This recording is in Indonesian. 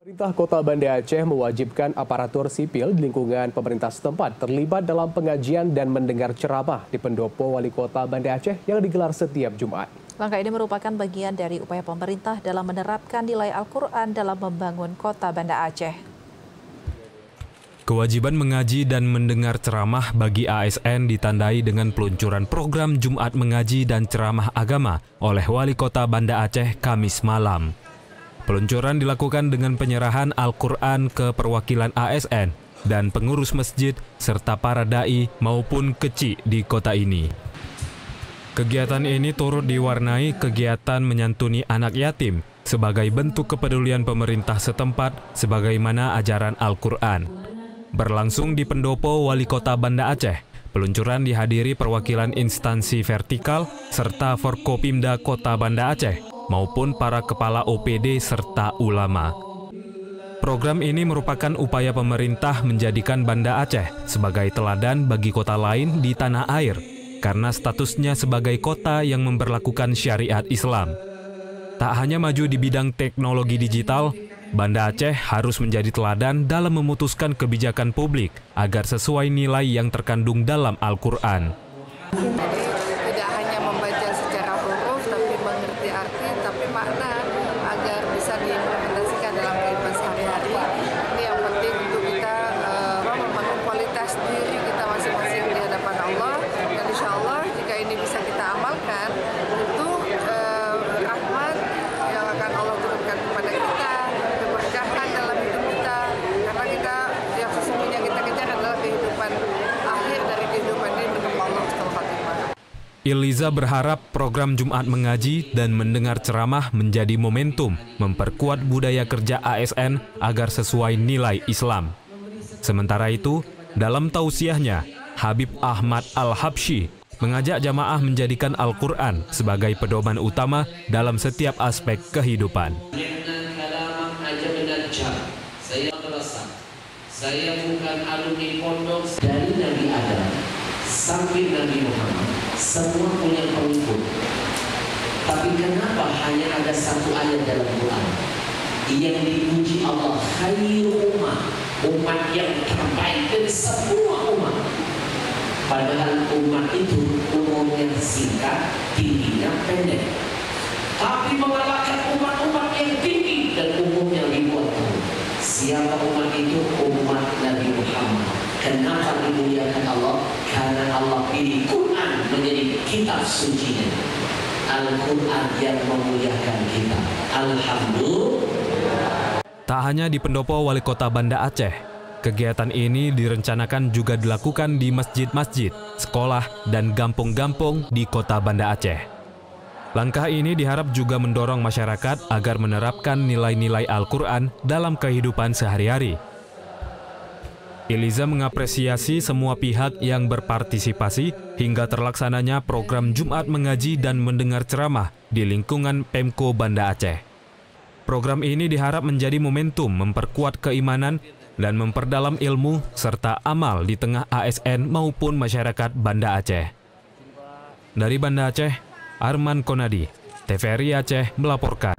Pemerintah Kota Banda Aceh mewajibkan aparatur sipil di lingkungan pemerintah setempat terlibat dalam pengajian dan mendengar ceramah di pendopo Wali Kota Banda Aceh yang digelar setiap Jumat. Langkah ini merupakan bagian dari upaya pemerintah dalam menerapkan nilai Al-Quran dalam membangun Kota Banda Aceh. Kewajiban mengaji dan mendengar ceramah bagi ASN ditandai dengan peluncuran program Jumat Mengaji dan Ceramah Agama oleh Wali Kota Banda Aceh Kamis malam. Peluncuran dilakukan dengan penyerahan Al-Quran ke perwakilan ASN dan pengurus masjid serta para da'i maupun kecik di kota ini. Kegiatan ini turut diwarnai kegiatan menyantuni anak yatim sebagai bentuk kepedulian pemerintah setempat sebagaimana ajaran Al-Quran. Berlangsung di pendopo Wali Kota Banda Aceh, peluncuran dihadiri perwakilan instansi vertikal serta Forkopimda Kota Banda Aceh maupun para kepala OPD serta ulama. Program ini merupakan upaya pemerintah menjadikan Banda Aceh sebagai teladan bagi kota lain di tanah air karena statusnya sebagai kota yang memberlakukan syariat Islam. Tak hanya maju di bidang teknologi digital, Banda Aceh harus menjadi teladan dalam memutuskan kebijakan publik agar sesuai nilai yang terkandung dalam Al-Quran. Tidak hanya membaca secara huruf, tapi mengerti arti, tapi makna agar bisa diimplementasikan dalam kehidupan sehari-hari. Ini yang penting untuk kita membangun kualitas diri kita masing-masing di hadapan Allah. Dan insya Allah jika ini bisa kita amalkan, itu rahmat yang akan Allah turunkan kepada kita, keberkahan dalam hidup kita. Karena kita yang sesungguhnya kita kejar adalah kehidupan akhir dari kehidupan ini menurut Allah SWT. Iliza berharap program Jumat Mengaji dan mendengar ceramah menjadi momentum memperkuat budaya kerja ASN agar sesuai nilai Islam. Sementara itu, dalam tausiahnya, Habib Ahmad Al-Habsyi mengajak jamaah menjadikan Al-Quran sebagai pedoman utama dalam setiap aspek kehidupan. Saya bukan alumni pondok dari Nabi Adam sampai Nabi Muhammad, semua punya pengikut. Tapi kenapa hanya ada satu ayat dalam Quran yang dipuji Allah, khairu umat yang terbaik dari semua umat. Padahal umat itu umurnya singkat, tingginya pendek. Tapi mengalahkan umat-umat yang tinggi dan umurnya ribuan tahun. Siapa umat itu? Umat Nabi Muhammad. Kenapa dimuliakan Allah? Karena Allah pilih Quran menjadi kitab sucinya. Al-Quran yang memuliakan kita. Alhamdulillah. Tak hanya di pendopo Wali Kota Banda Aceh, kegiatan ini direncanakan juga dilakukan di masjid-masjid, sekolah, dan kampung-kampung di Kota Banda Aceh. Langkah ini diharap juga mendorong masyarakat agar menerapkan nilai-nilai Al-Quran dalam kehidupan sehari-hari. Iliza mengapresiasi semua pihak yang berpartisipasi hingga terlaksananya program Jumat Mengaji dan mendengar ceramah di lingkungan Pemko Banda Aceh. Program ini diharap menjadi momentum memperkuat keimanan dan memperdalam ilmu serta amal di tengah ASN maupun masyarakat Banda Aceh. Dari Banda Aceh, Arman Konadi, TVRI Aceh melaporkan.